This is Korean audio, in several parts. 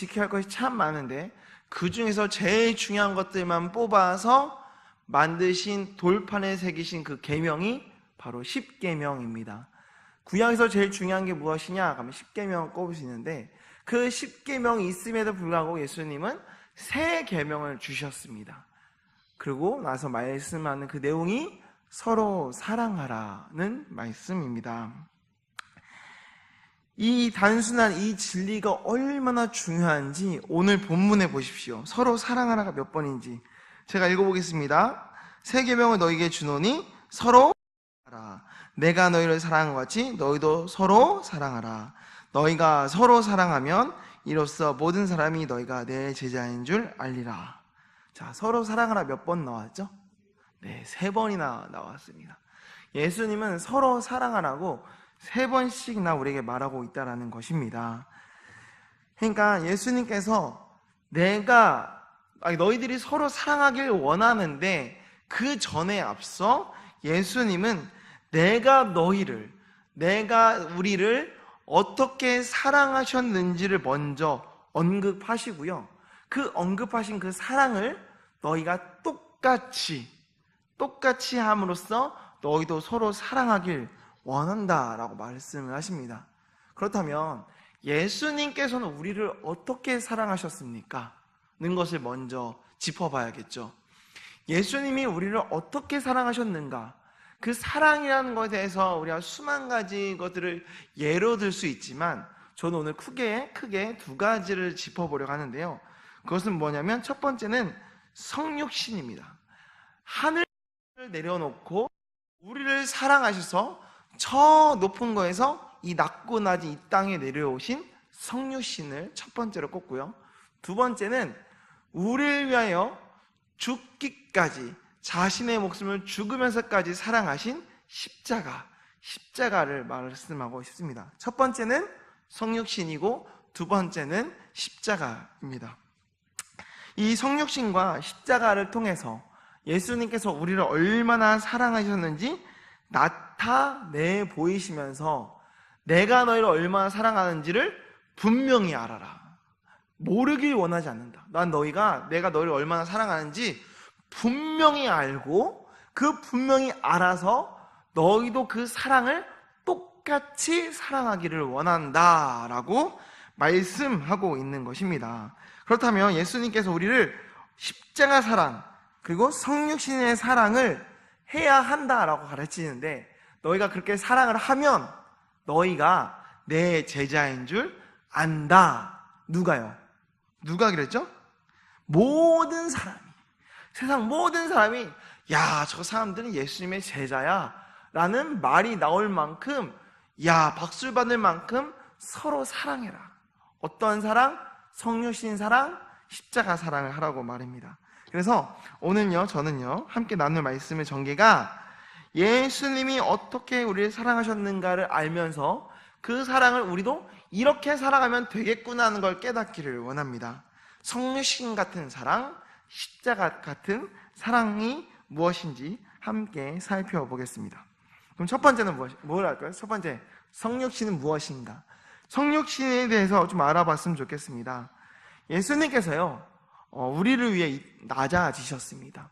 지켜야 할 것이 참 많은데 그 중에서 제일 중요한 것들만 뽑아서 만드신 돌판에 새기신 그 계명이 바로 십계명입니다. 구약에서 제일 중요한 게 무엇이냐 하면 십계명을 꼽을 수 있는데 그 십계명이 있음에도 불구하고 예수님은 새 계명을 주셨습니다. 그리고 나서 말씀하는 그 내용이 서로 사랑하라는 말씀입니다. 이 단순한 이 진리가 얼마나 중요한지 오늘 본문에 보십시오. 서로 사랑하라가 몇 번인지 제가 읽어보겠습니다. 새 계명을 너희에게 주노니 서로 사랑하라. 내가 너희를 사랑한 것 같이 너희도 서로 사랑하라. 너희가 서로 사랑하면 이로써 모든 사람이 너희가 내 제자인 줄 알리라. 자, 서로 사랑하라 몇 번 나왔죠? 네, 3번이나 나왔습니다. 예수님은 서로 사랑하라고 3번씩이나 우리에게 말하고 있다는 것입니다. 그러니까 예수님께서 너희들이 서로 사랑하길 원하는데 그 전에 앞서 예수님은 내가 우리를 어떻게 사랑하셨는지를 먼저 언급하시고요. 그 언급하신 그 사랑을 너희가 똑같이 함으로써 너희도 서로 사랑하길 원한다라고 말씀을 하십니다. 그렇다면 예수님께서는 우리를 어떻게 사랑하셨습니까? 는 것을 먼저 짚어봐야겠죠. 예수님이 우리를 어떻게 사랑하셨는가? 그 사랑이라는 것에 대해서 우리가 수만 가지 것들을 예로 들 수 있지만 저는 오늘 크게 2가지를 짚어보려고 하는데요. 그것은 뭐냐면 첫 번째는 성육신입니다. 하늘을 내려놓고 우리를 사랑하셔서 저 높은 거에서 이 낮고 낮은 이 땅에 내려오신 성육신을 첫 번째로 꼽고요. 두 번째는 우리를 위하여 죽기까지 자신의 목숨을 죽으면서까지 사랑하신 십자가를 말씀하고 싶습니다. 첫 번째는 성육신이고 두 번째는 십자가입니다. 이 성육신과 십자가를 통해서 예수님께서 우리를 얼마나 사랑하셨는지 나타내 보이시면서 내가 너희를 얼마나 사랑하는지를 분명히 알아라. 모르길 원하지 않는다. 내가 너희를 얼마나 사랑하는지 분명히 알고 그 분명히 알아서 너희도 그 사랑을 똑같이 사랑하기를 원한다라고 말씀하고 있는 것입니다. 그렇다면 예수님께서 우리를 십자가 사랑 그리고 성육신의 사랑을 해야 한다라고 가르치는데 너희가 그렇게 사랑을 하면 너희가 내 제자인 줄 안다. 누가요? 누가 그랬죠? 세상 모든 사람이 야, 저 사람들은 예수님의 제자야 라는 말이 나올 만큼 박수를 받을 만큼 서로 사랑해라. 어떤 사랑? 성육신 사랑, 십자가 사랑을 하라고 말입니다. 그래서 저는요 함께 나눌 말씀의 전개가 예수님이 어떻게 우리를 사랑하셨는가를 알면서 그 사랑을 우리도 이렇게 살아가면 되겠구나 하는 걸 깨닫기를 원합니다. 성육신 같은 사랑, 십자가 같은 사랑이 무엇인지 함께 살펴보겠습니다. 그럼 첫 번째는 뭘 할까요? 첫 번째, 성육신은 무엇인가? 성육신에 대해서 좀 알아봤으면 좋겠습니다. 예수님께서요 우리를 위해 낮아지셨습니다.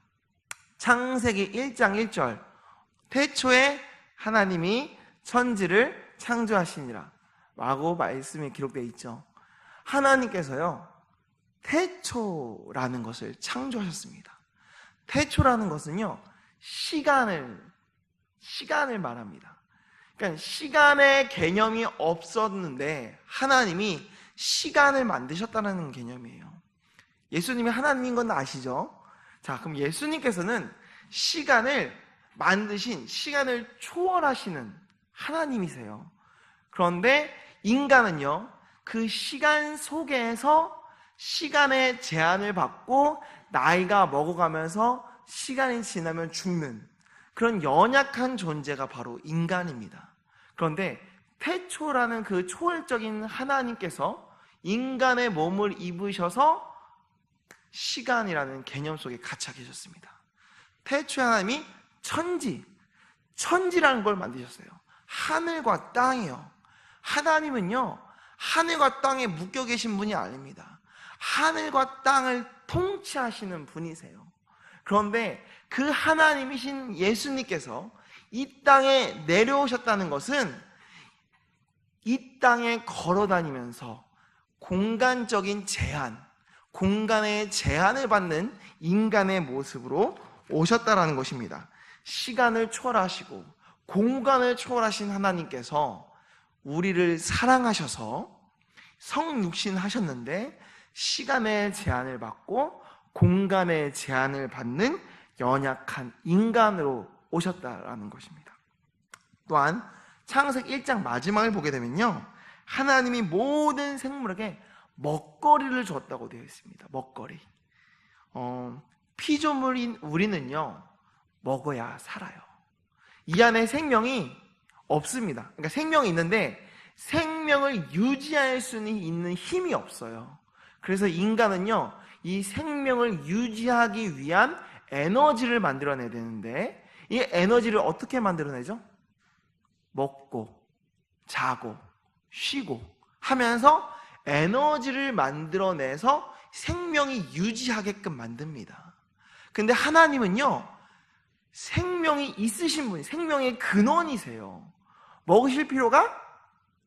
창세기 1장 1절 태초에 하나님이 천지를 창조하시니라 라고 말씀이 기록되어 있죠. 하나님께서요 태초라는 것을 창조하셨습니다. 태초라는 것은요 시간을 말합니다. 그러니까 시간의 개념이 없었는데 하나님이 시간을 만드셨다는 개념이에요. 예수님이 하나님인 건 아시죠? 자, 그럼 예수님께서는 시간을 만드신, 시간을 초월하시는 하나님이세요. 그런데 인간은요 그 시간 속에서 시간의 제한을 받고 나이가 먹어가면서 시간이 지나면 죽는 그런 연약한 존재가 바로 인간입니다. 그런데 태초라는 그 초월적인 하나님께서 인간의 몸을 입으셔서 시간이라는 개념 속에 갇혀 계셨습니다. 태초의 하나님이 천지라는 걸 만드셨어요. 하늘과 땅이요. 하나님은요 하늘과 땅에 묶여 계신 분이 아닙니다. 하늘과 땅을 통치하시는 분이세요. 그런데 그 하나님이신 예수님께서 이 땅에 내려오셨다는 것은 이 땅에 걸어다니면서 공간적인 제한, 공간의 제한을 받는 인간의 모습으로 오셨다라는 것입니다. 시간을 초월하시고 공간을 초월하신 하나님께서 우리를 사랑하셔서 성육신 하셨는데 시간의 제한을 받고 공간의 제한을 받는 연약한 인간으로 오셨다라는 것입니다. 또한 창세기 1장 마지막을 보게 되면요, 하나님이 모든 생물에게 먹거리를 줬다고 되어 있습니다. 먹거리. 피조물인 우리는요, 먹어야 살아요. 이 안에 생명이 없습니다. 그러니까 생명이 있는데 생명을 유지할 수 있는 힘이 없어요. 그래서 인간은요, 이 생명을 유지하기 위한 에너지를 만들어내야 되는데 이 에너지를 어떻게 만들어내죠? 먹고 자고 쉬고 하면서 에너지를 만들어내서 생명이 유지하게끔 만듭니다. 근데 하나님은요, 생명이 있으신 분이, 생명의 근원이세요. 먹으실 필요가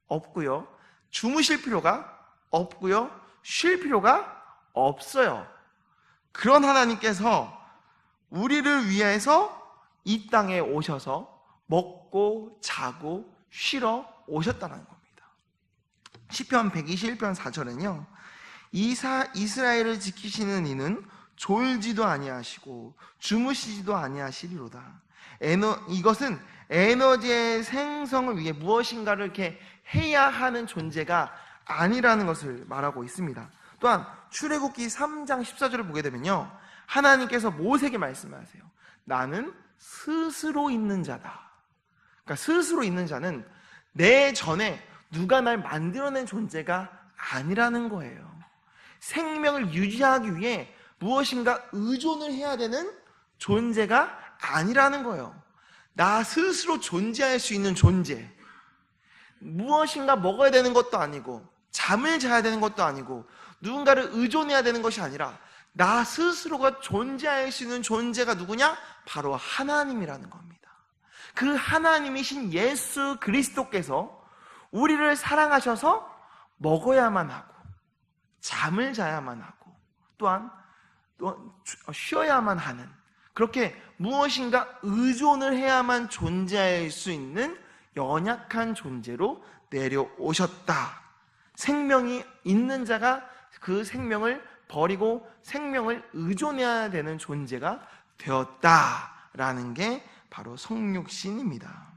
없고요, 주무실 필요가 없고요, 쉴 필요가 없어요. 그런 하나님께서 우리를 위해서 이 땅에 오셔서 먹고 자고 쉬러 오셨다는 겁니다. 시편 121편 4절은요, 이스라엘을 지키시는 이는 졸지도 아니하시고 주무시지도 아니하시리로다. 이것은 에너지의 생성을 위해 무엇인가를 이렇게 해야 하는 존재가 아니라는 것을 말하고 있습니다. 또한 출애굽기 3장 14절을 보게 되면요, 하나님께서 모세에게 말씀하세요. 나는 스스로 있는 자다. 그러니까 스스로 있는 자는 내 전에 누가 날 만들어낸 존재가 아니라는 거예요. 생명을 유지하기 위해 무엇인가 의존을 해야 되는 존재가 아니라는 거예요. 나 스스로 존재할 수 있는 존재, 무엇인가 먹어야 되는 것도 아니고 잠을 자야 되는 것도 아니고 누군가를 의존해야 되는 것이 아니라 나 스스로가 존재할 수 있는 존재가 누구냐? 바로 하나님이라는 겁니다. 그 하나님이신 예수 그리스도께서 우리를 사랑하셔서 먹어야만 하고 잠을 자야만 하고 또한 쉬어야만 하는, 그렇게 무엇인가 의존을 해야만 존재할 수 있는 연약한 존재로 내려오셨다. 생명이 있는 자가 그 생명을 버리고 생명을 의존해야 되는 존재가 되었다라는 게 바로 성육신입니다.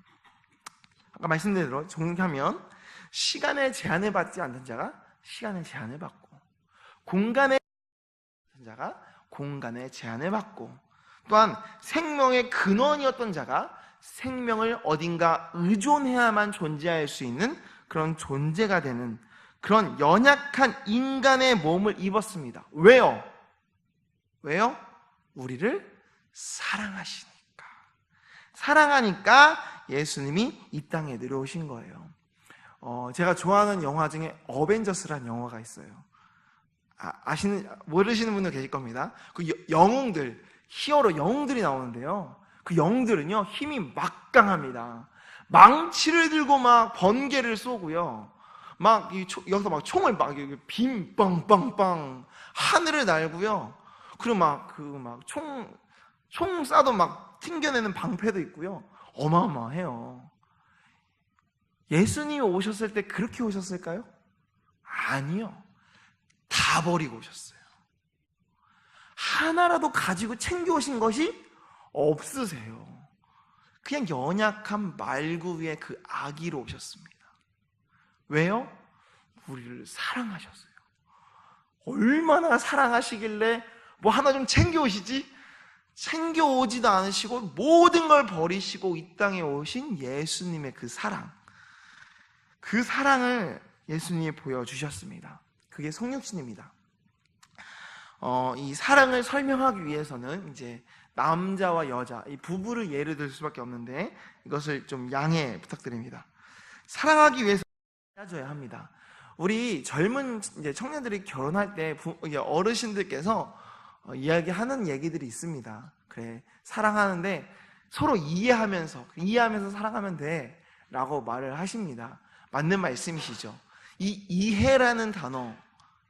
아까 말씀드린 대로 정리하면 시간의 제한을 받지 않는 자가 시간의 제한을 받고 공간의 자가 공간의 제한을 받고 또한 생명의 근원이었던 자가 생명을 어딘가 의존해야만 존재할 수 있는 그런 존재가 되는 그런 연약한 인간의 몸을 입었습니다. 왜요? 왜요? 우리를 사랑하시니까. 사랑하니까 예수님이 이 땅에 내려오신 거예요. 제가 좋아하는 영화 중에 어벤져스라는 영화가 있어요. 모르시는 분도 계실 겁니다. 그 영웅들, 히어로 영웅들이 나오는데요, 그 영웅들은요 힘이 막강합니다. 망치를 들고 막 번개를 쏘고요, 막 여기서 막 총을 막 빔 빵빵빵 하늘을 날고요, 그리고 막 총 쏴도 막 튕겨내는 방패도 있고요. 어마어마해요. 예수님이 오셨을 때 그렇게 오셨을까요? 아니요. 다 버리고 오셨어요. 하나라도 가지고 챙겨오신 것이 없으세요. 그냥 연약한 말구 위에 그 아기로 오셨습니다. 왜요? 우리를 사랑하셨어요. 얼마나 사랑하시길래 뭐 하나 좀 챙겨오시지? 챙겨오지도 않으시고 모든 걸 버리시고 이 땅에 오신 예수님의 그 사랑, 그 사랑을 예수님이 보여주셨습니다. 그게 성육신입니다. 이 사랑을 설명하기 위해서는 이제 남자와 여자, 이 부부를 예를 들 수밖에 없는데 이것을 좀 양해 부탁드립니다. 사랑하기 위해서 헤어져야 합니다. 우리 젊은 이제 청년들이 결혼할 때 이제 어르신들께서 이야기하는 얘기들이 있습니다. 그래, 사랑하는데 서로 이해하면서 사랑하면 돼 라고 말을 하십니다. 맞는 말씀이시죠. 이 이해라는 단어,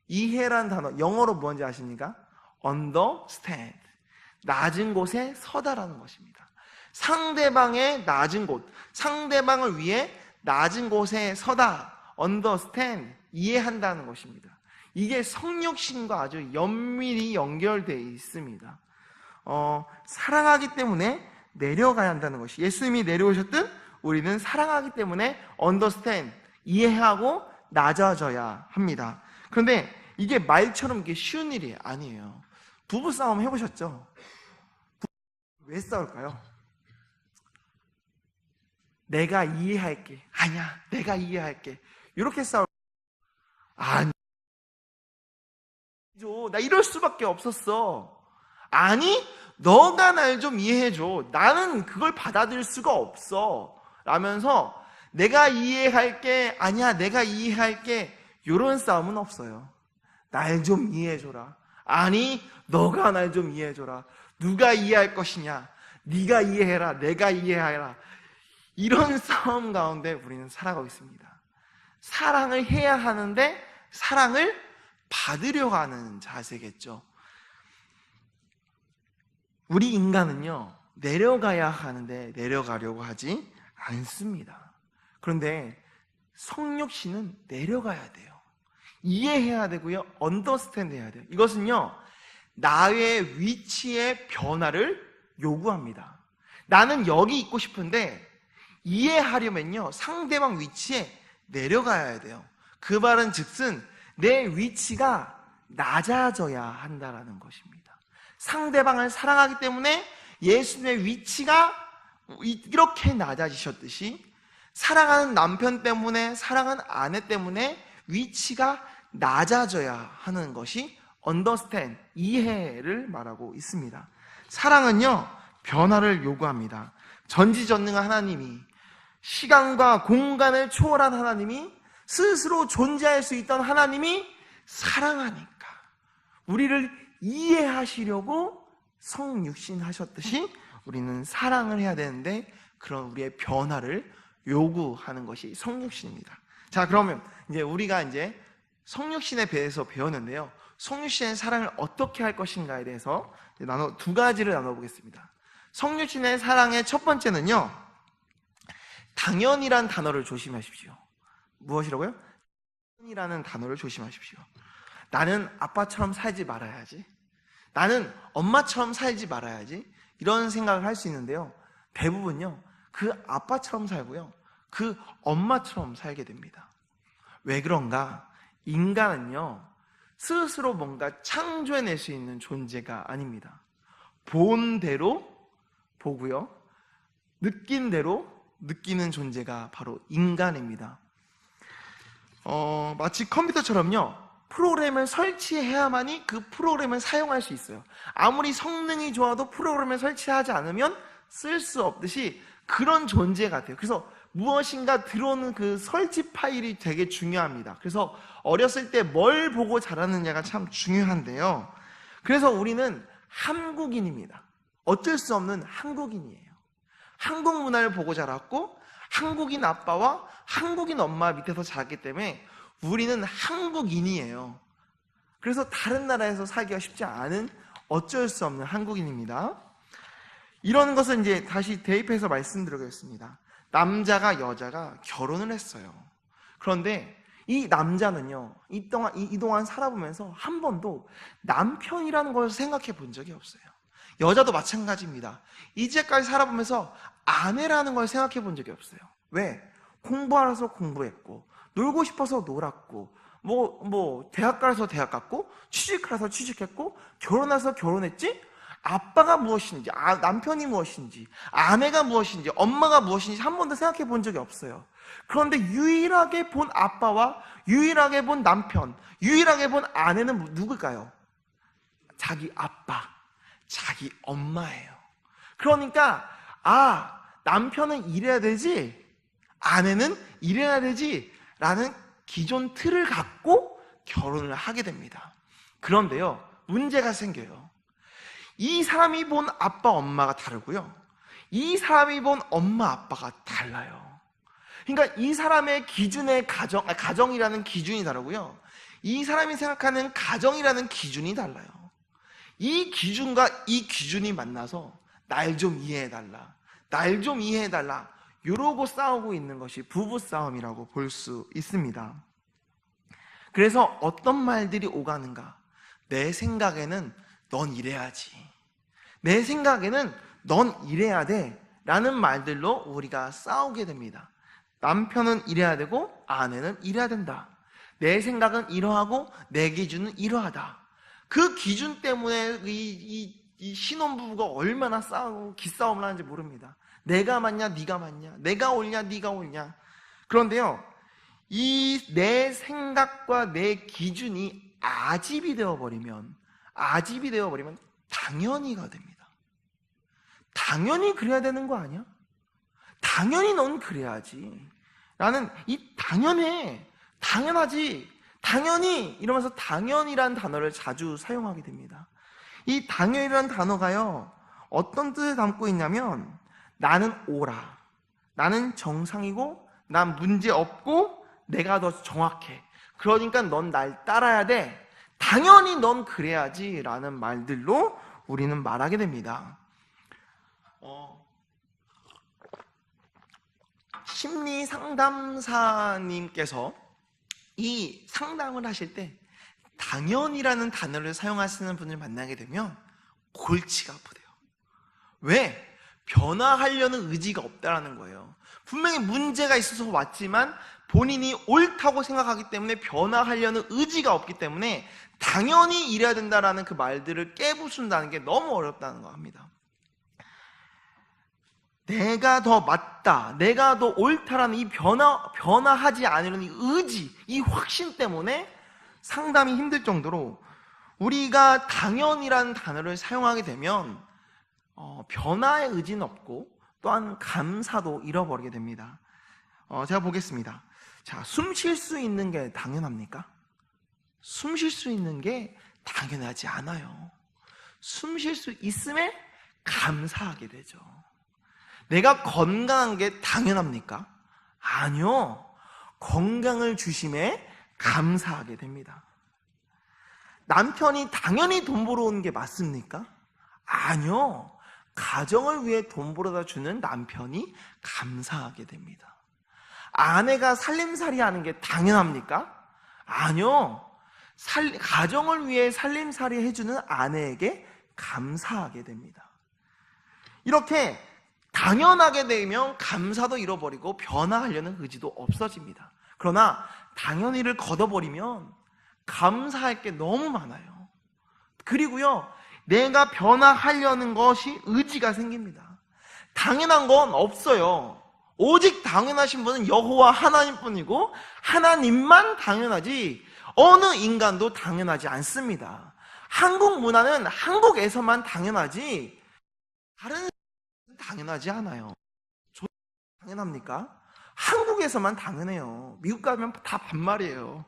영어로 뭔지 아십니까? understand, 낮은 곳에 서다라는 것입니다. 상대방의 낮은 곳, 상대방을 위해 낮은 곳에 서다, understand, 이해한다는 것입니다. 이게 성육신과 아주 연밀히 연결되어 있습니다. 사랑하기 때문에 내려가야 한다는 것이, 예수님이 내려오셨듯 우리는 사랑하기 때문에 understand, 이해하고 낮아져야 합니다. 그런데 이게 말처럼 이게 쉬운 일이 아니에요. 부부싸움 해보셨죠? 왜 싸울까요? 내가 이해할게. 아니야, 내가 이해할게. 이렇게 아니, 나 이럴 수밖에 없었어. 아니, 너가 날 좀 이해해줘. 나는 그걸 받아들일 수가 없어. 라면서 내가 이해할게. 아니야, 내가 이해할게. 이런 싸움은 없어요. 날 좀 이해해줘라. 아니, 너가 날 좀 이해해줘라. 누가 이해할 것이냐? 네가 이해해라. 내가 이해해라. 이런 싸움 가운데 우리는 살아가고 있습니다. 사랑을 해야 하는데 사랑을 받으려고 하는 자세겠죠. 우리 인간은요, 내려가야 하는데 내려가려고 하지 않습니다. 그런데 성육신은 내려가야 돼요. 이해해야 되고요, 언더스탠드 해야 돼요. 이것은요, 나의 위치의 변화를 요구합니다. 나는 여기 있고 싶은데 이해하려면요, 상대방 위치에 내려가야 돼요. 그 말은 즉슨 내 위치가 낮아져야 한다라는 것입니다. 상대방을 사랑하기 때문에 예수님의 위치가 이렇게 낮아지셨듯이 사랑하는 남편 때문에, 사랑하는 아내 때문에 위치가 낮아져야 하는 것이 understand, 이해를 말하고 있습니다. 사랑은요, 변화를 요구합니다. 전지전능한 하나님이, 시간과 공간을 초월한 하나님이, 스스로 존재할 수 있던 하나님이 사랑하니까 우리를 이해하시려고 성육신 하셨듯이 우리는 사랑을 해야 되는데 그런 우리의 변화를 요구하는 것이 성육신입니다. 자, 그러면 이제 우리가 이제 성육신에 대해서 배웠는데요, 성육신의 사랑을 어떻게 할 것인가에 대해서 두 가지를 나눠보겠습니다. 성육신의 사랑의 첫 번째는요, 당연이란 단어를 조심하십시오. 무엇이라고요? 당연이라는 단어를 조심하십시오. 나는 아빠처럼 살지 말아야지, 나는 엄마처럼 살지 말아야지, 이런 생각을 할 수 있는데요, 대부분요, 그 아빠처럼 살고요, 그 엄마처럼 살게 됩니다. 왜 그런가? 인간은요, 스스로 뭔가 창조해낼 수 있는 존재가 아닙니다. 본 대로 보고요, 느낀 대로 느끼는 존재가 바로 인간입니다. 마치 컴퓨터처럼요, 프로그램을 설치해야만이 그 프로그램을 사용할 수 있어요. 아무리 성능이 좋아도 프로그램을 설치하지 않으면 쓸 수 없듯이 그런 존재 같아요. 그래서 무엇인가 들어오는 그 설치 파일이 되게 중요합니다. 그래서 어렸을 때 뭘 보고 자라느냐가 참 중요한데요, 그래서 우리는 한국인입니다. 어쩔 수 없는 한국인이에요. 한국 문화를 보고 자랐고 한국인 아빠와 한국인 엄마 밑에서 자랐기 때문에 우리는 한국인이에요. 그래서 다른 나라에서 살기가 쉽지 않은 어쩔 수 없는 한국인입니다. 이런 것을 이제 다시 대입해서 말씀드리겠습니다. 남자가 여자가 결혼을 했어요. 그런데 이 남자는요, 이동안 살아보면서 한 번도 남편이라는 걸 생각해 본 적이 없어요. 여자도 마찬가지입니다. 이제까지 살아보면서 아내라는 걸 생각해 본 적이 없어요. 왜? 공부하라서 공부했고, 놀고 싶어서 놀았고, 대학 가서 대학 갔고, 취직하라서 취직했고, 결혼해서 결혼했지? 아빠가 무엇인지, 남편이 무엇인지, 아내가 무엇인지, 엄마가 무엇인지 한 번도 생각해 본 적이 없어요. 그런데 유일하게 본 아빠와 유일하게 본 남편, 유일하게 본 아내는 누굴까요? 자기 아빠, 자기 엄마예요. 그러니까 남편은 이래야 되지, 아내는 이래야 되지 라는 기존 틀을 갖고 결혼을 하게 됩니다. 그런데요, 문제가 생겨요. 이 사람이 본 아빠 엄마가 다르고요, 이 사람이 본 엄마 아빠가 달라요. 그러니까 이 사람의 기준의 가정이라는 기준이 다르고요, 이 사람이 생각하는 가정이라는 기준이 달라요. 이 기준과 이 기준이 만나서 날 좀 이해해달라, 날 좀 이해해달라, 이러고 싸우고 있는 것이 부부싸움이라고 볼 수 있습니다. 그래서 어떤 말들이 오가는가? 내 생각에는 넌 이래야지, 내 생각에는 넌 이래야 돼 라는 말들로 우리가 싸우게 됩니다. 남편은 이래야 되고 아내는 이래야 된다. 내 생각은 이러하고 내 기준은 이러하다. 그 기준 때문에 이 신혼부부가 얼마나 싸우고 기싸움을 하는지 모릅니다. 내가 맞냐 네가 맞냐, 내가 옳냐 네가 옳냐. 그런데요, 이 내 생각과 내 기준이 아집이 되어버리면 당연히가 됩니다. 당연히 그래야 되는 거 아니야? 당연히 넌 그래야지 라는 이 당연하지, 당연히 이러면서 당연이란 단어를 자주 사용하게 됩니다. 이 당연이란 단어가요, 어떤 뜻을 담고 있냐면, 나는 옳아, 나는 정상이고 난 문제 없고 내가 더 정확해, 그러니까 넌 날 따라야 돼, 당연히 넌 그래야지 라는 말들로 우리는 말하게 됩니다. 심리 상담사님께서 이 상담을 하실 때 당연이라는 단어를 사용하시는 분을 만나게 되면 골치가 아프대요. 왜? 변화하려는 의지가 없다라는 거예요. 분명히 문제가 있어서 왔지만 본인이 옳다고 생각하기 때문에 변화하려는 의지가 없기 때문에 당연히 이래야 된다라는 그 말들을 깨부순다는 게 너무 어렵다는 거 합니다. 내가 더 맞다, 내가 더 옳다라는 이 변화하지 않으려는 이 의지, 이 확신 때문에 상담이 힘들 정도로 우리가 당연이라는 단어를 사용하게 되면 변화의 의지는 없고 또한 감사도 잃어버리게 됩니다. 제가 보겠습니다. 자, 숨 쉴 수 있는 게 당연합니까? 숨 쉴 수 있는 게 당연하지 않아요. 숨 쉴 수 있음에 감사하게 되죠. 내가 건강한 게 당연합니까? 아니요. 건강을 주심에 감사하게 됩니다. 남편이 당연히 돈 벌어 오는 게 맞습니까? 아니요. 가정을 위해 돈 벌어다 주는 남편이 감사하게 됩니다. 아내가 살림살이 하는 게 당연합니까? 아니요. 가정을 위해 살림살이 해주는 아내에게 감사하게 됩니다. 이렇게 당연하게 되면 감사도 잃어버리고 변화하려는 의지도 없어집니다. 그러나 당연히를 걷어버리면 감사할 게 너무 많아요. 그리고요, 내가 변화하려는 것이 의지가 생깁니다. 당연한 건 없어요. 오직 당연하신 분은 여호와 하나님뿐이고 하나님만 당연하지 어느 인간도 당연하지 않습니다. 한국 문화는 한국에서만 당연하지 다른 당연하지 않아요. 당연합니까? 한국에서만 당연해요. 미국 가면 다 반말이에요.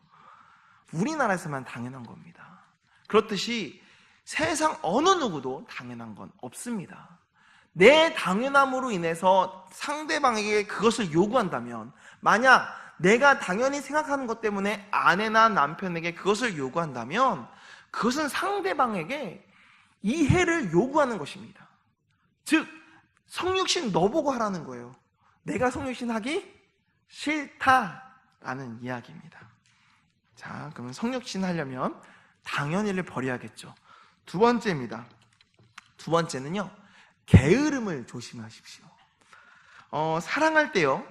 우리나라에서만 당연한 겁니다. 그렇듯이 세상 어느 누구도 당연한 건 없습니다. 내 당연함으로 인해서 상대방에게 그것을 요구한다면, 만약 내가 당연히 생각하는 것 때문에 아내나 남편에게 그것을 요구한다면 그것은 상대방에게 이해를 요구하는 것입니다. 즉 성육신 너 보고 하라는 거예요. 내가 성육신 하기 싫다라는 이야기입니다. 자, 그러면 성육신 하려면 당연히를 버려야겠죠. 두 번째입니다. 두 번째는요, 게으름을 조심하십시오. 사랑할 때요,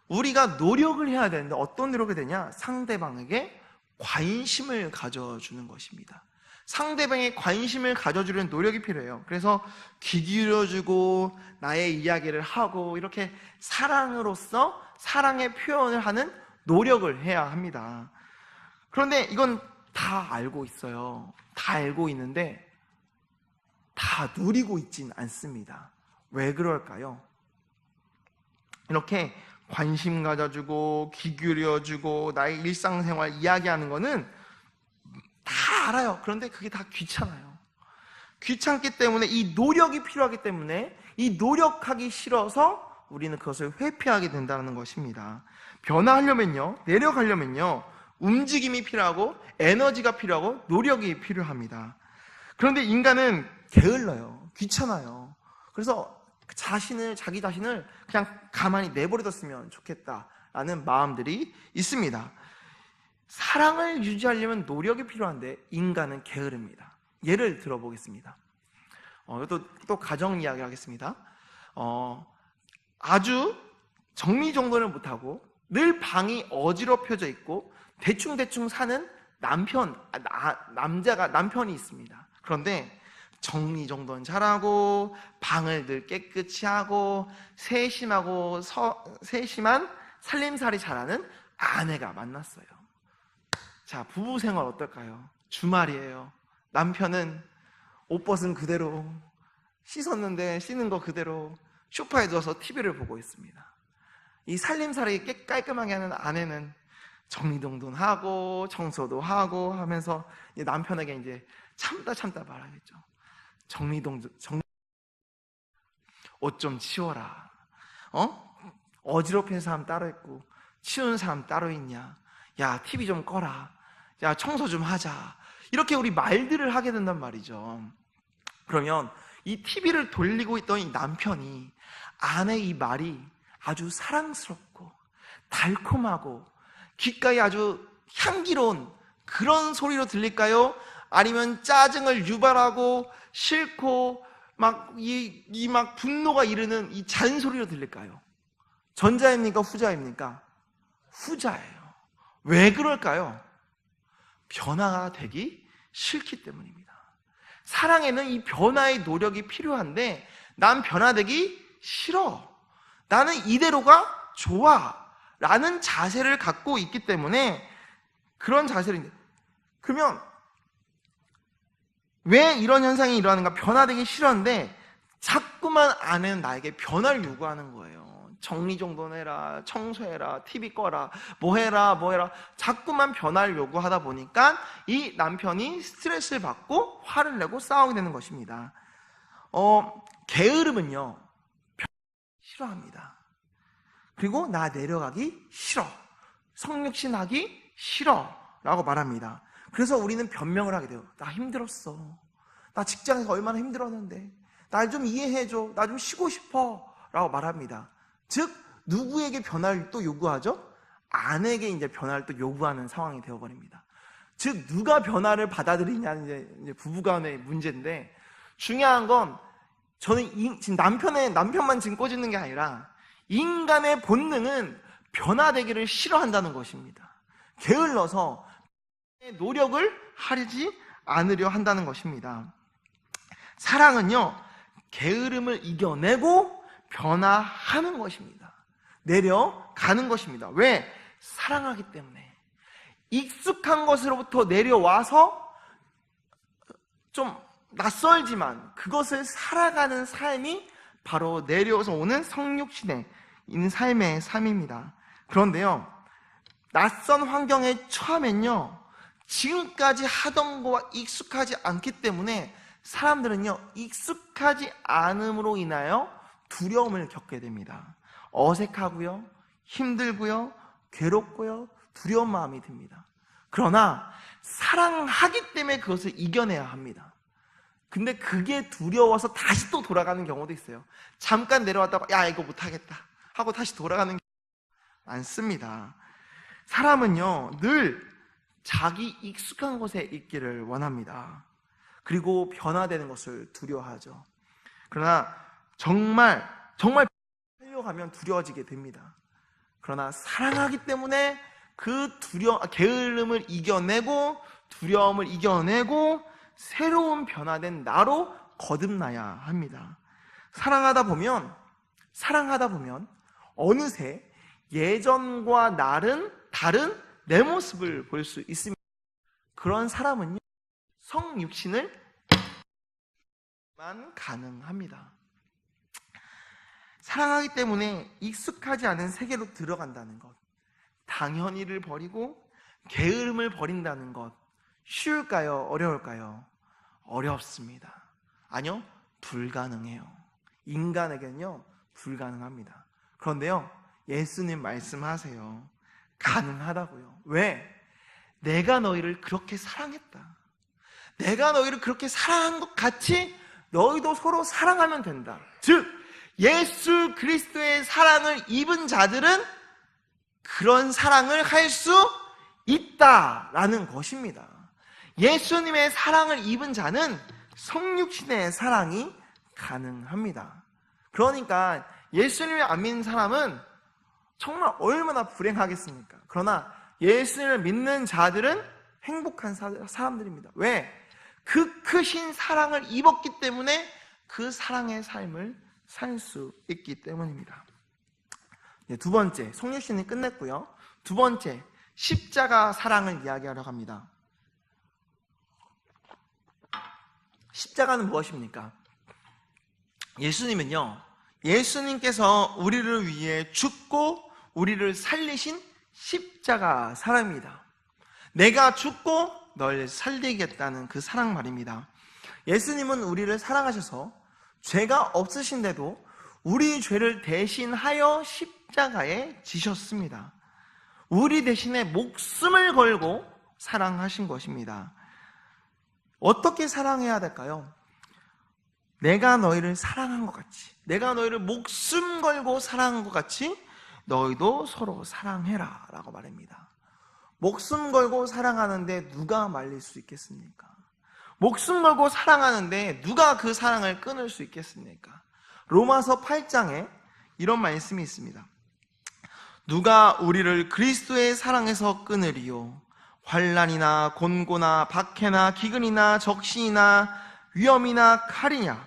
우리가 노력을 해야 되는데 어떤 노력이 되냐? 상대방에게 관심을 가져주는 것입니다. 상대방의 관심을 가져주려는 노력이 필요해요. 그래서 귀 기울여주고 나의 이야기를 하고 이렇게 사랑으로서 사랑의 표현을 하는 노력을 해야 합니다. 그런데 이건 다 알고 있어요. 다 알고 있는데 다 누리고 있진 않습니다. 왜 그럴까요? 이렇게 관심 가져주고 귀 기울여주고 나의 일상생활 이야기하는 거는 다 알아요. 그런데 그게 다 귀찮아요. 귀찮기 때문에, 이 노력이 필요하기 때문에, 이 노력하기 싫어서 우리는 그것을 회피하게 된다는 것입니다. 변화하려면요, 내려가려면요, 움직임이 필요하고 에너지가 필요하고 노력이 필요합니다. 그런데 인간은 게을러요. 귀찮아요. 그래서 자기 자신을 그냥 가만히 내버려뒀으면 좋겠다라는 마음들이 있습니다. 사랑을 유지하려면 노력이 필요한데 인간은 게으릅니다. 예를 들어보겠습니다. 또 가정 이야기를 하겠습니다. 아주 정리정돈을 못하고 늘 방이 어지럽혀져 있고 대충대충 사는 남편이 있습니다. 그런데 정리정돈 잘하고 방을 늘 깨끗이 하고 세심한 살림살이 잘하는 아내가 만났어요. 자, 부부 생활 어떨까요? 주말이에요. 남편은 옷 벗은 그대로, 씻었는데 씻는 거 그대로 소파에 누워서 TV를 보고 있습니다. 이 살림살이 깔끔하게 하는 아내는 정리정돈하고 청소도 하고 하면서 남편에게 이제 참다 말하겠죠. 옷 좀 치워라. 어지럽힌 사람 따로 있고 치우는 사람 따로 있냐. 야, TV 좀 꺼라. 야, 청소 좀 하자. 이렇게 우리 말들을 하게 된단 말이죠. 그러면 이 TV를 돌리고 있던 이 남편이 아내의 이 말이 아주 사랑스럽고 달콤하고 귓가에 아주 향기로운 그런 소리로 들릴까요? 아니면 짜증을 유발하고 싫고 막 분노가 이르는 이 잔소리로 들릴까요? 전자입니까? 후자입니까? 후자예요. 왜 그럴까요? 변화가 되기 싫기 때문입니다. 사랑에는 이 변화의 노력이 필요한데 난 변화되기 싫어. 나는 이대로가 좋아. 라는 자세를 갖고 있기 때문에 그런 자세를, 그러면 왜 이런 현상이 일어나는가? 변화되기 싫었는데 자꾸만 아내는 나에게 변화를 요구하는 거예요. 정리정돈해라, 청소해라, TV 꺼라, 뭐해라. 자꾸만 변화를 요구하다 보니까 이 남편이 스트레스를 받고 화를 내고 싸우게 되는 것입니다. 게으름은요, 싫어합니다. 그리고 나 내려가기 싫어, 성육신하기 싫어 라고 말합니다. 그래서 우리는 변명을 하게 돼요. 나 힘들었어. 나 직장에서 얼마나 힘들었는데 날 좀 이해해줘. 나 좀 쉬고 싶어 라고 말합니다. 즉 누구에게 변화를 또 요구하죠? 아내에게 이제 변화를 또 요구하는 상황이 되어버립니다. 즉 누가 변화를 받아들이냐는 이제 부부간의 문제인데, 중요한 건 저는 지금 남편만 지금 꼬집는 게 아니라 인간의 본능은 변화되기를 싫어한다는 것입니다. 게을러서 노력을 하지 않으려 한다는 것입니다. 사랑은요, 게으름을 이겨내고 변화하는 것입니다. 내려가는 것입니다. 왜? 사랑하기 때문에. 익숙한 것으로부터 내려와서 좀 낯설지만 그것을 살아가는 삶이 바로 내려서 오는 성육신의 있는 삶의 삶입니다. 그런데요, 낯선 환경에 처하면요, 지금까지 하던 거와 익숙하지 않기 때문에 사람들은요, 익숙하지 않음으로 인하여 두려움을 겪게 됩니다. 어색하고요, 힘들고요, 괴롭고요, 두려운 마음이 듭니다. 그러나 사랑하기 때문에 그것을 이겨내야 합니다. 근데 그게 두려워서 다시 또 돌아가는 경우도 있어요. 잠깐 내려왔다가 야, 이거 못하겠다 하고 다시 돌아가는 경우가 많습니다. 사람은요, 늘 자기 익숙한 곳에 있기를 원합니다. 그리고 변화되는 것을 두려워하죠. 그러나 정말 하려고 하면 두려워지게 됩니다. 그러나 사랑하기 때문에 그 게으름을 이겨내고 두려움을 이겨내고 새로운 변화된 나로 거듭나야 합니다. 사랑하다 보면 어느새 예전과 다른 내 모습을 볼 수 있습니다. 그런 사람은요, 성육신을 만 가능합니다. 사랑하기 때문에 익숙하지 않은 세계로 들어간다는 것, 당연히를 버리고 게으름을 버린다는 것, 쉬울까요? 어려울까요? 어렵습니다. 아니요, 불가능해요. 인간에게는요, 불가능합니다. 그런데요, 예수님 말씀하세요. 가능하다고요. 왜? 내가 너희를 그렇게 사랑했다. 내가 너희를 그렇게 사랑한 것 같이 너희도 서로 사랑하면 된다. 즉, 예수 그리스도의 사랑을 입은 자들은 그런 사랑을 할 수 있다라는 것입니다. 예수님의 사랑을 입은 자는 성육신의 사랑이 가능합니다. 그러니까 예수님을 안 믿는 사람은 정말 얼마나 불행하겠습니까? 그러나 예수님을 믿는 자들은 행복한 사람들입니다. 왜? 그 크신 사랑을 입었기 때문에 그 사랑의 삶을 살 수 있기 때문입니다. 두 번째, 성육신이 끝냈고요. 두 번째, 십자가 사랑을 이야기하려고 합니다. 십자가는 무엇입니까? 예수님은요, 예수님께서 우리를 위해 죽고 우리를 살리신 십자가 사랑입니다. 내가 죽고 널 살리겠다는 그 사랑 말입니다. 예수님은 우리를 사랑하셔서 죄가 없으신데도 우리 죄를 대신하여 십자가에 지셨습니다. 우리 대신에 목숨을 걸고 사랑하신 것입니다. 어떻게 사랑해야 될까요? 내가 너희를 사랑한 것 같이, 내가 너희를 목숨 걸고 사랑한 것 같이 너희도 서로 사랑해라 라고 말합니다. 목숨 걸고 사랑하는데 누가 말릴 수 있겠습니까? 목숨 걸고 사랑하는데 누가 그 사랑을 끊을 수 있겠습니까? 로마서 8장에 이런 말씀이 있습니다. 누가 우리를 그리스도의 사랑에서 끊으리요? 환난이나 곤고나 박해나 기근이나 적신이나 위험이나 칼이냐?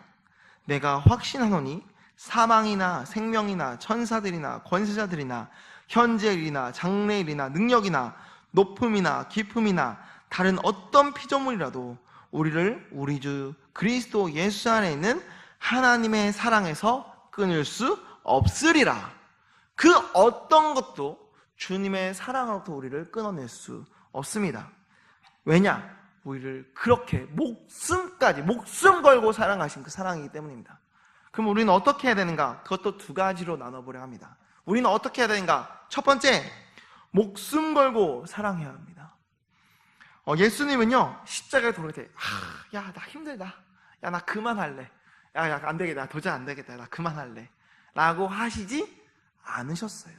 내가 확신하노니 사망이나 생명이나 천사들이나 권세자들이나 현재일이나 장래일이나 능력이나 높음이나 깊음이나 다른 어떤 피조물이라도 우리를 우리 주 그리스도 예수 안에 있는 하나님의 사랑에서 끊을 수 없으리라. 그 어떤 것도 주님의 사랑으로부터 우리를 끊어낼 수 없습니다. 왜냐? 우리를 그렇게 목숨 걸고 사랑하신 그 사랑이기 때문입니다. 그럼 우리는 어떻게 해야 되는가? 그것도 두 가지로 나눠보려 합니다. 우리는 어떻게 해야 되는가? 첫 번째, 목숨 걸고 사랑해야 합니다. 예수님은요, 십자가에 돌아올 때, 야, 나 힘들다. 야, 나 그만할래. 야, 안 되겠다. 도저히 안 되겠다. 나 그만할래. 라고 하시지 않으셨어요.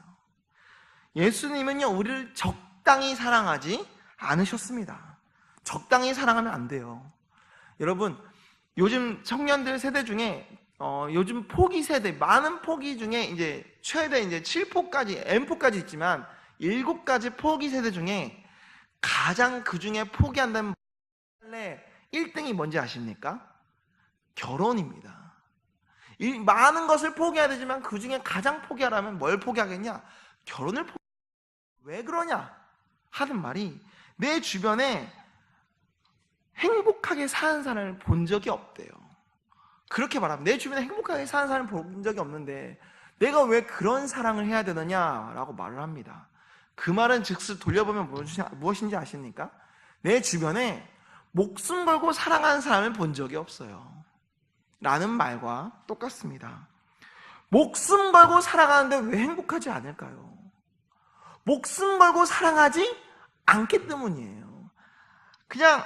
예수님은요, 우리를 적당히 사랑하지 않으셨습니다. 적당히 사랑하면 안 돼요. 여러분, 요즘 청년들 세대 중에 요즘 포기 세대, 많은 포기 중에 이제 최대 이제 7포까지, M포까지 있지만 7가지 포기 세대 중에 가장 그 중에 포기한다면 1등이 뭔지 아십니까? 결혼입니다. 많은 것을 포기해야 되지만 그 중에 가장 포기하라면 뭘 포기하겠냐? 결혼을 왜 그러냐? 하는 말이 내 주변에 행복하게 사는 사람을 본 적이 없대요. 그렇게 말하면 내 주변에 행복하게 사는 사람을 본 적이 없는데 내가 왜 그런 사랑을 해야 되느냐라고 말을 합니다. 그 말은 즉시 돌려보면 무엇인지 아십니까? 내 주변에 목숨 걸고 사랑하는 사람을 본 적이 없어요 라는 말과 똑같습니다. 목숨 걸고 사랑하는데 왜 행복하지 않을까요? 목숨 걸고 사랑하지 않기 때문이에요. 그냥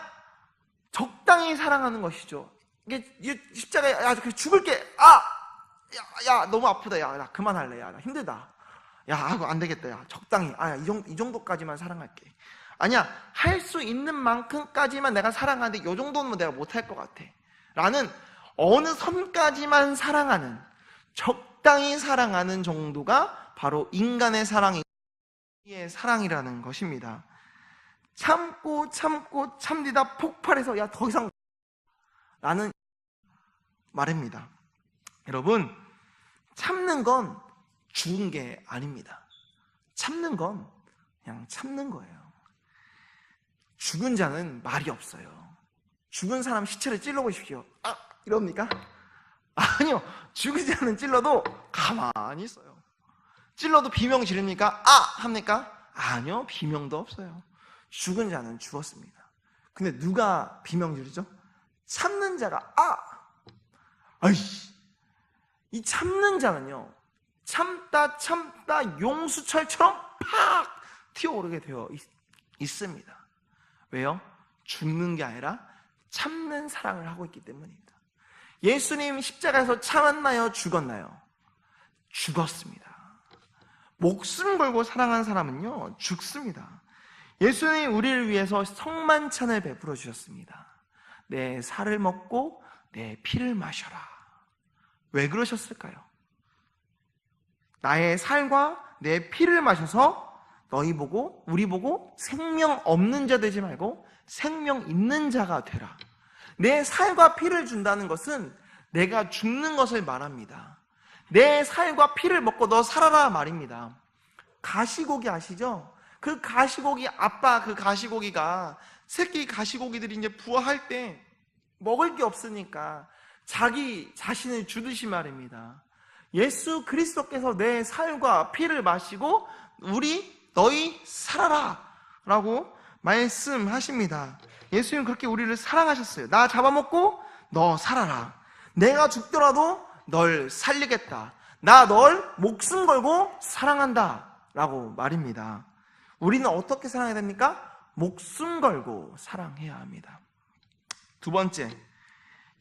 적당히 사랑하는 것이죠. 이게 십자가에 죽을게. 야, 너무 아프다. 야, 나 그만할래. 야, 나 힘들다. 야, 안 되겠다. 야, 적당히. 이 정도까지만 사랑할게. 아니야, 할 수 있는 만큼까지만 내가 사랑하는데 이 정도는 내가 못할 것 같아. 라는 어느 선까지만 사랑하는, 적당히 사랑하는 정도가 바로 인간의 사랑이라는 것입니다. 참고 참디다 폭발해서 야, 더 이상 라는 말입니다. 여러분, 참는 건 죽은 게 아닙니다. 참는 건 그냥 참는 거예요. 죽은 자는 말이 없어요. 죽은 사람 시체를 찔러보십시오. 이럽니까? 아니요. 죽이지 않은 찔러도 가만히 있어요. 찔러도 비명 지릅니까? 아! 합니까? 아니요. 비명도 없어요. 죽은 자는 죽었습니다. 근데 누가 비명 지르죠? 참는 자가 아이씨. 이 참는 자는요, 참다 용수철처럼 팍 튀어오르게 되어 있습니다. 왜요? 죽는 게 아니라 참는 사랑을 하고 있기 때문입니다. 예수님 십자가에서 참았나요? 죽었나요? 죽었습니다. 목숨 걸고 사랑한 사람은요, 죽습니다. 예수님이 우리를 위해서 성만찬을 베풀어 주셨습니다. 내 살을 먹고 내 피를 마셔라. 왜 그러셨을까요? 나의 살과 내 피를 마셔서 우리 보고 생명 없는 자 되지 말고 생명 있는 자가 되라. 내 살과 피를 준다는 것은 내가 죽는 것을 말합니다. 내 살과 피를 먹고 너 살아라 말입니다. 가시고기 아시죠? 그 가시고기, 아빠 그 가시고기가 새끼 가시고기들이 이제 부화할 때 먹을 게 없으니까 자기 자신을 주듯이 말입니다. 예수 그리스도께서 내 살과 피를 마시고 너희 살아라 라고 말씀하십니다. 예수님 그렇게 우리를 사랑하셨어요. 나 잡아먹고 너 살아라. 내가 죽더라도 널 살리겠다. 나 널 목숨 걸고 사랑한다 라고 말입니다. 우리는 어떻게 사랑해야 됩니까? 목숨 걸고 사랑해야 합니다. 두 번째,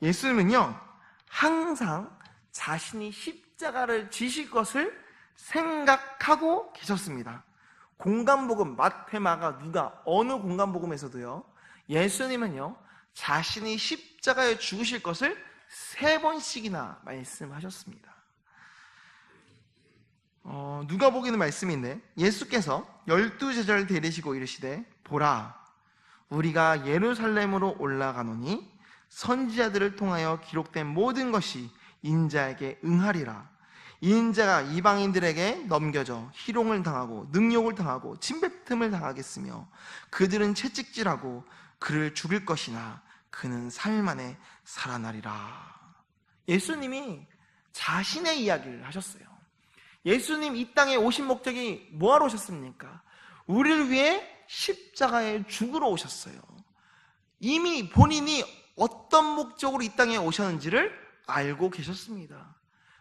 예수님은요 항상 자신이 십자가를 지실 것을 생각하고 계셨습니다. 공간복음, 마태, 마가, 누가 어느 공간복음에서도요 예수님은요 자신이 십자가에 죽으실 것을 3번씩이나 말씀하셨습니다. 누가복음의 말씀인데 예수께서 12제자를 데리시고 이르시되 보라 우리가 예루살렘으로 올라가노니 선지자들을 통하여 기록된 모든 것이 인자에게 응하리라. 이 인자가 이방인들에게 넘겨져 희롱을 당하고 능욕을 당하고 침뱉음을 당하겠으며 그들은 채찍질하고 그를 죽일 것이나 그는 3일 만에 살아나리라. 예수님이 자신의 이야기를 하셨어요. 예수님 이 땅에 오신 목적이 뭐하러 오셨습니까? 우리를 위해 십자가에 죽으러 오셨어요. 이미 본인이 어떤 목적으로 이 땅에 오셨는지를 알고 계셨습니다.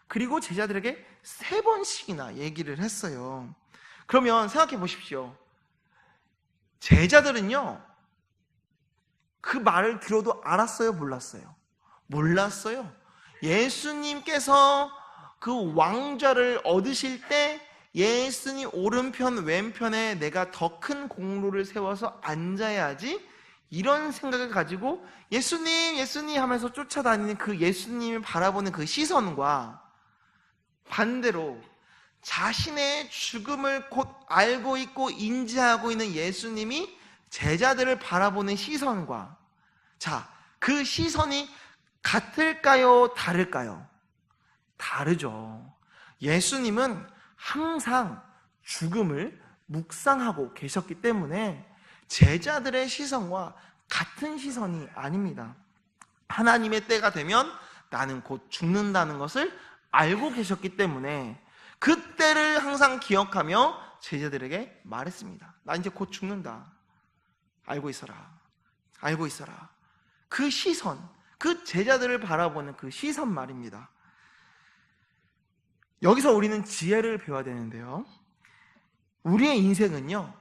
그리고 제자들에게 3번씩이나 얘기를 했어요. 그러면 생각해 보십시오. 제자들은요 그 말을 들어도 알았어요? 몰랐어요? 몰랐어요. 예수님께서 그 왕좌를 얻으실 때 예수님 오른편 왼편에 내가 더 큰 공로를 세워서 앉아야지 이런 생각을 가지고 예수님 하면서 쫓아다니는 그 예수님을 바라보는 그 시선과 반대로 자신의 죽음을 곧 알고 있고 인지하고 있는 예수님이 제자들을 바라보는 시선과 그 시선이 같을까요? 다를까요? 다르죠. 예수님은 항상 죽음을 묵상하고 계셨기 때문에 제자들의 시선과 같은 시선이 아닙니다. 하나님의 때가 되면 나는 곧 죽는다는 것을 알고 계셨기 때문에 그 때를 항상 기억하며 제자들에게 말했습니다. 나 이제 곧 죽는다. 알고 있어라. 알고 있어라. 그 시선, 그 제자들을 바라보는 그 시선 말입니다. 여기서 우리는 지혜를 배워야 되는데요. 우리의 인생은요,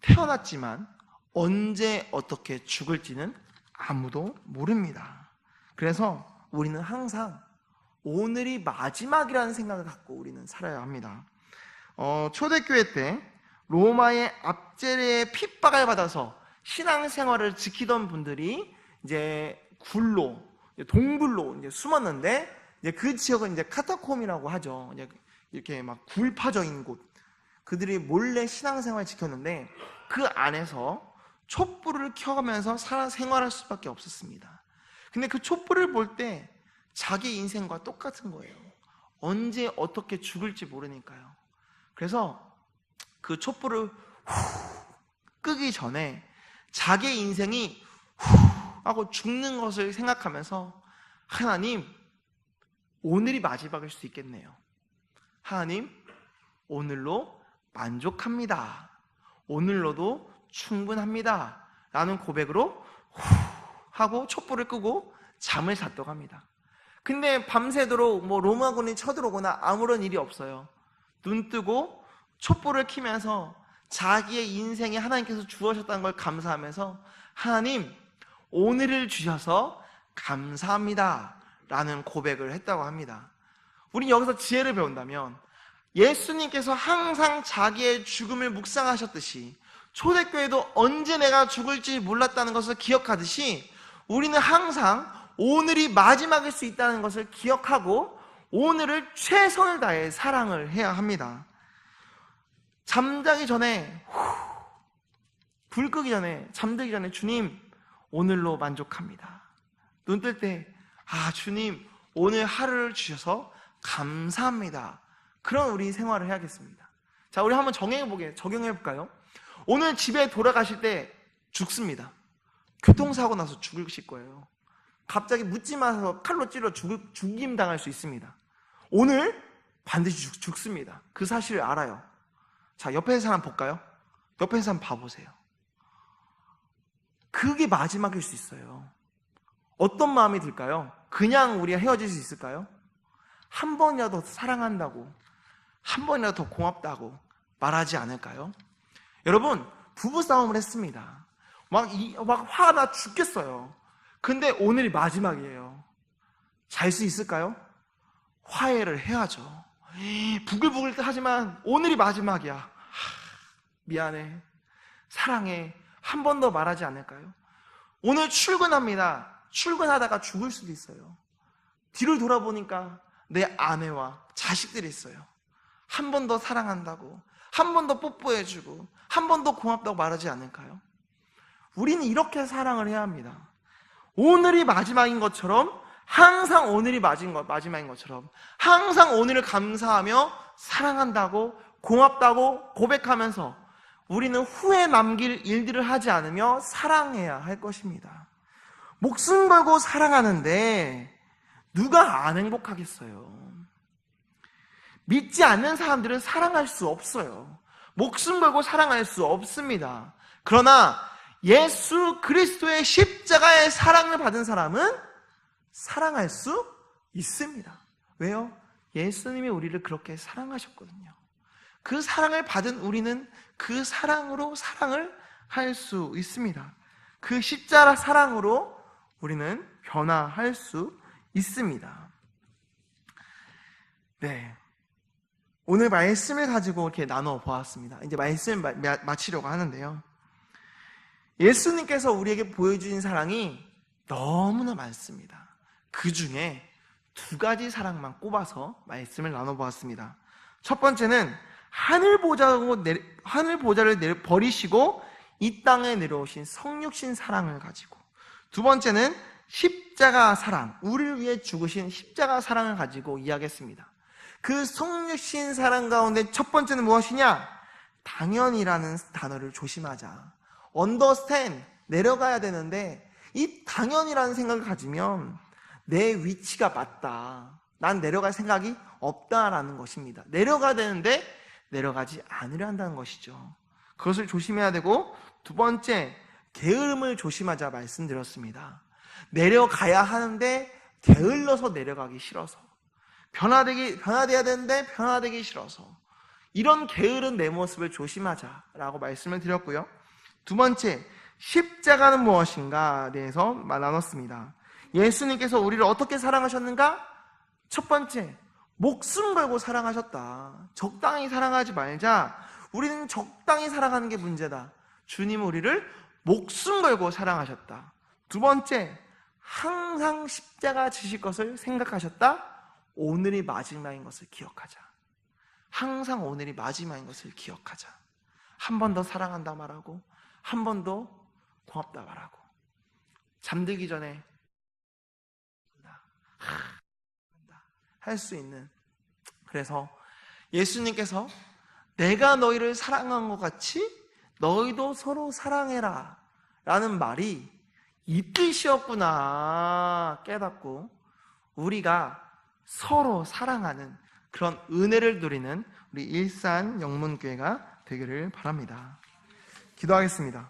태어났지만 언제 어떻게 죽을지는 아무도 모릅니다. 그래서 우리는 항상 오늘이 마지막이라는 생각을 갖고 우리는 살아야 합니다. 초대교회 때 로마의 압제의 핍박을 받아서 신앙생활을 지키던 분들이 이제 동굴로 이제 숨었는데 이제 그 지역은 이제 카타콤이라고 하죠. 이제 이렇게 막 굴 파져 있는 곳. 그들이 몰래 신앙생활을 지켰는데 그 안에서 촛불을 켜가면서 생활할 수밖에 없었습니다. 근데 그 촛불을 볼 때 자기 인생과 똑같은 거예요. 언제 어떻게 죽을지 모르니까요. 그래서 그 촛불을 끄기 전에 자기 인생이 하고 죽는 것을 생각하면서 하나님, 오늘이 마지막일 수 있겠네요. 하나님, 오늘로 만족합니다. 오늘로도 충분합니다. 라는 고백으로 하고 촛불을 끄고 잠을 잤다고 합니다. 근데 밤새도록 로마군이 쳐들어오거나 아무런 일이 없어요. 눈 뜨고 촛불을 켜면서 자기의 인생에 하나님께서 주어졌다는 걸 감사하면서 하나님, 오늘을 주셔서 감사합니다. 라는 고백을 했다고 합니다. 우린 여기서 지혜를 배운다면 예수님께서 항상 자기의 죽음을 묵상하셨듯이 초대교회도 언제 내가 죽을지 몰랐다는 것을 기억하듯이 우리는 항상 오늘이 마지막일 수 있다는 것을 기억하고 오늘을 최선을 다해 사랑을 해야 합니다. 잠자기 전에 불 끄기 전에 잠들기 전에 주님, 오늘로 만족합니다. 눈 뜰 때 주님, 오늘 하루를 주셔서 감사합니다. 그런 우리 생활을 해야겠습니다. 자, 우리 한번 적용해 볼까요? 오늘 집에 돌아가실 때 죽습니다. 교통사고 나서 죽으실 거예요. 갑자기 묻지 마서 칼로 찔러 죽임 당할 수 있습니다. 오늘 반드시 죽습니다. 그 사실을 알아요. 자, 옆에 있는 사람 볼까요? 옆에 있는 사람 봐보세요. 그게 마지막일 수 있어요. 어떤 마음이 들까요? 그냥 우리가 헤어질 수 있을까요? 한 번이라도 사랑한다고, 한 번이라도 더 고맙다고 말하지 않을까요? 여러분, 부부싸움을 했습니다. 막 화나 죽겠어요. 근데 오늘이 마지막이에요. 잘 수 있을까요? 화해를 해야죠. 부글부글 하지만 오늘이 마지막이야. 미안해, 사랑해, 한 번 더 말하지 않을까요? 오늘 출근합니다. 출근하다가 죽을 수도 있어요. 뒤를 돌아보니까 내 아내와 자식들이 있어요. 한 번 더 사랑한다고, 한 번 더 뽀뽀해주고, 한 번 더 고맙다고 말하지 않을까요? 우리는 이렇게 사랑을 해야 합니다. 오늘이 마지막인 것처럼, 항상 오늘이 마지막인 것처럼 항상 오늘을 감사하며 사랑한다고, 고맙다고 고백하면서 우리는 후에 남길 일들을 하지 않으며 사랑해야 할 것입니다. 목숨 걸고 사랑하는데 누가 안 행복하겠어요? 믿지 않는 사람들은 사랑할 수 없어요. 목숨 걸고 사랑할 수 없습니다. 그러나 예수 그리스도의 십자가의 사랑을 받은 사람은 사랑할 수 있습니다. 왜요? 예수님이 우리를 그렇게 사랑하셨거든요. 그 사랑을 받은 우리는 그 사랑으로 사랑을 할 수 있습니다. 그 십자가 사랑으로 우리는 변화할 수 있습니다. 네, 오늘 말씀을 가지고 이렇게 나눠 보았습니다. 이제 말씀을 마치려고 하는데요, 예수님께서 우리에게 보여주신 사랑이 너무나 많습니다. 그 중에 두 가지 사랑만 꼽아서 말씀을 나눠보았습니다. 첫 번째는 하늘 보좌를 버리시고 이 땅에 내려오신 성육신 사랑을 가지고, 두 번째는 십자가 사랑, 우리를 위해 죽으신 십자가 사랑을 가지고 이야기했습니다. 그 성육신 사랑 가운데 첫 번째는 무엇이냐? 당연이라는 단어를 조심하자. understand, 내려가야 되는데 이 당연이라는 생각을 가지면 내 위치가 맞다, 난 내려갈 생각이 없다라는 것입니다. 내려가야 되는데 내려가지 않으려 한다는 것이죠. 그것을 조심해야 되고, 두 번째, 게으름을 조심하자 말씀드렸습니다. 내려가야 하는데 게을러서 내려가기 싫어서, 변화돼야 되는데 변화되기 싫어서, 이런 게으른 내 모습을 조심하자라고 말씀을 드렸고요. 두 번째, 십자가는 무엇인가에 대해서 나눴습니다. 예수님께서 우리를 어떻게 사랑하셨는가? 첫 번째, 목숨 걸고 사랑하셨다. 적당히 사랑하지 말자. 우리는 적당히 사랑하는 게 문제다. 주님은 우리를 목숨 걸고 사랑하셨다. 두 번째, 항상 십자가 지실 것을 생각하셨다. 오늘이 마지막인 것을 기억하자. 항상 오늘이 마지막인 것을 기억하자. 한 번 더 사랑한다 말하고, 한 번 더 고맙다 말하고, 잠들기 전에 할 수 있는. 그래서 예수님께서 내가 너희를 사랑한 것 같이 너희도 서로 사랑해라 라는 말이 이 뜻이었구나 깨닫고, 우리가 서로 사랑하는 그런 은혜를 누리는 우리 일산 영문교회가 되기를 바랍니다. 기도하겠습니다.